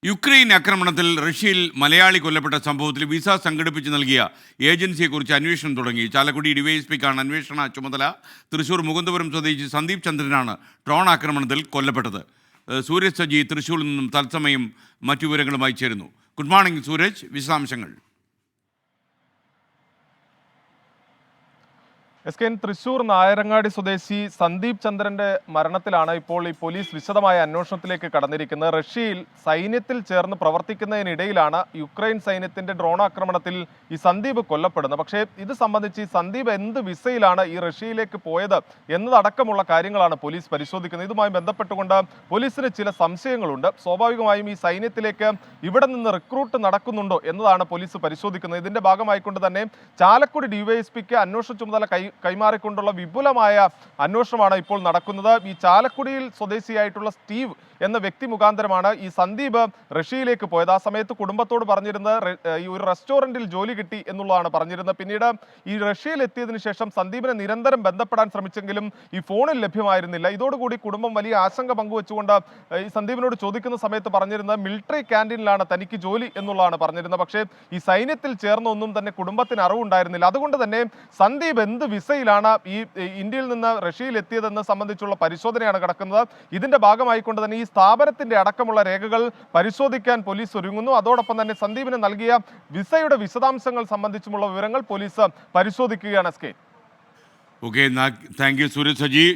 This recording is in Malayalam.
യുക്രൈൻ ആക്രമണത്തിൽ റഷ്യയിൽ മലയാളി കൊല്ലപ്പെട്ട സംഭവത്തിൽ വിസ സംഘടിപ്പിച്ച് നൽകിയ ഏജൻസിയെക്കുറിച്ച് അന്വേഷണം തുടങ്ങി. ചാലക്കുടി ഡിവൈഎസ്പിക്കാണ് അന്വേഷണ ചുമതല. തൃശൂർ മുകുന്ദപുരം സ്വദേശി സന്ദീപ് ചന്ദ്രനാണ് ഡ്രോൺ ആക്രമണത്തിൽ കൊല്ലപ്പെട്ടത്. സൂരജ് സജി തൃശൂരിൽ നിന്നും തത്സമയം മറ്റു വിവരങ്ങളുമായി ചേരുന്നു. ഗുഡ് മോർണിംഗ് സൂരജ്, വിശദാംശങ്ങൾ. തൃശൂർ നായരങ്ങാടി സ്വദേശി സന്ദീപ് ചന്ദ്രന്റെ മരണത്തിലാണ് ഇപ്പോൾ ഈ പോലീസ് വിശദമായ അന്വേഷണത്തിലേക്ക് കടന്നിരിക്കുന്നത്. റഷ്യയിൽ സൈന്യത്തിൽ ചേർന്ന് പ്രവർത്തിക്കുന്നതിനിടയിലാണ് യുക്രൈൻ സൈന്യത്തിന്റെ ഡ്രോൺ ആക്രമണത്തിൽ ഈ സന്ദീപ് കൊല്ലപ്പെടുന്നത്. പക്ഷേ ഇത് സംബന്ധിച്ച് സന്ദീപ് എന്ത് വിസയിലാണ് ഈ റഷ്യയിലേക്ക് പോയത് എന്നതടക്കമുള്ള കാര്യങ്ങളാണ് പോലീസ് പരിശോധിക്കുന്നത്. ഇതുമായി ബന്ധപ്പെട്ടുകൊണ്ട് പോലീസിന് ചില സംശയങ്ങളുണ്ട്. സ്വാഭാവികമായും ഈ സൈന്യത്തിലേക്ക് ഇവിടെ നിന്ന് റിക്രൂട്ട് നടക്കുന്നുണ്ടോ എന്നതാണ് പോലീസ് പരിശോധിക്കുന്നത്. ഇതിന്റെ ഭാഗമായിക്കൊണ്ട് തന്നെ ചാലക്കുടി ഡിവൈഎസ്പിക്ക് അന്വേഷണ ചുമതല കൈമാറിക്കൊണ്ടുള്ള വിപുലമായ അന്വേഷണമാണ് ഇപ്പോൾ നടക്കുന്നത്. ഈ ചാലക്കുടിയിൽ സ്വദേശിയായിട്ടുള്ള സ്റ്റീവ് എന്ന വ്യക്തി മുഖാന്തരമാണ് ഈ സന്ദീപ് റഷ്യയിലേക്ക് പോയത്. ആ സമയത്ത് കുടുംബത്തോട് പറഞ്ഞിരുന്നത് ഈ ഒരു റെസ്റ്റോറൻറ്റിൽ ജോലി കിട്ടി എന്നുള്ളതാണ് പറഞ്ഞിരുന്നത്. പിന്നീട് ഈ റഷ്യയിൽ എത്തിയതിനു ശേഷം സന്ദീപിനെ നിരന്തരം ബന്ധപ്പെടാൻ ശ്രമിച്ചെങ്കിലും ഈ ഫോണിൽ ലഭ്യമായിരുന്നില്ല. ഇതോടുകൂടി കുടുംബം വലിയ ആശങ്ക പങ്കുവെച്ചുകൊണ്ട് ഈ സന്ദീപിനോട് ചോദിക്കുന്ന സമയത്ത് പറഞ്ഞിരുന്നത് മിലിറ്ററി ക്യാൻറ്റീനിലാണ് തനിക്ക് ജോലി എന്നുള്ളതാണ് പറഞ്ഞിരുന്നത്. പക്ഷേ ഈ സൈന്യത്തിൽ ചേർന്നൊന്നും തന്നെ കുടുംബത്തിന് അറിവുണ്ടായിരുന്നില്ല. അതുകൊണ്ട് തന്നെ സന്ദീപ് എന്ത് വിസയിലാണ് ഈ ഇന്ത്യയിൽ നിന്ന് റഷ്യയിൽ എത്തിയതെന്ന് സംബന്ധിച്ചുള്ള പരിശോധനയാണ് നടക്കുന്നത്. ഇതിന്റെ ഭാഗമായിക്കൊണ്ട് തന്നെ ഈ സ്ഥാപനത്തിന്റെ അടക്കമുള്ള രേഖകൾ പരിശോധിക്കാൻ പോലീസ് ഒരുങ്ങുന്നു. അതോടൊപ്പം തന്നെ സന്ദീപിന് നൽകിയ വിസയുടെ വിശദാംശങ്ങൾ സംബന്ധിച്ചുമുള്ള വിവരങ്ങൾ പോലീസ് പരിശോധിക്കുകയാണ്. Okay, thank you Sooraj Saji.